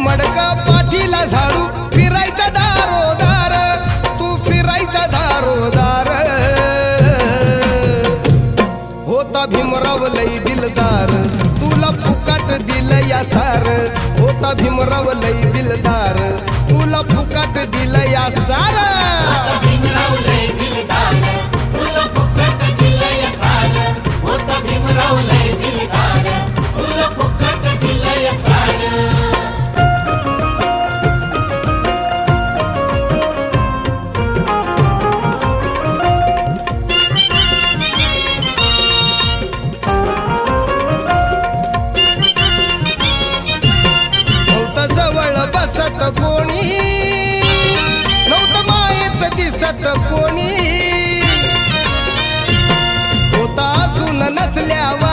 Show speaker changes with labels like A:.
A: मडक पाठीला झाडू फिरायचा दारोदार तू फिरायचा दारोदार होता भीमराव लई दिलदार तुला फुकाट दिल या सार होता भीमराव लई दिलदार तुला फुकाट दिल या सार
B: भीमराव लय दिलदार तुला फुकट दिलं या सार होता भीमराव लय दिलदार तुला फुकट दिलं या सार
A: नव्हतं जवळ बसत कोणी नव्हतं मायेत दिसत कोणी होता असून नसल्यावर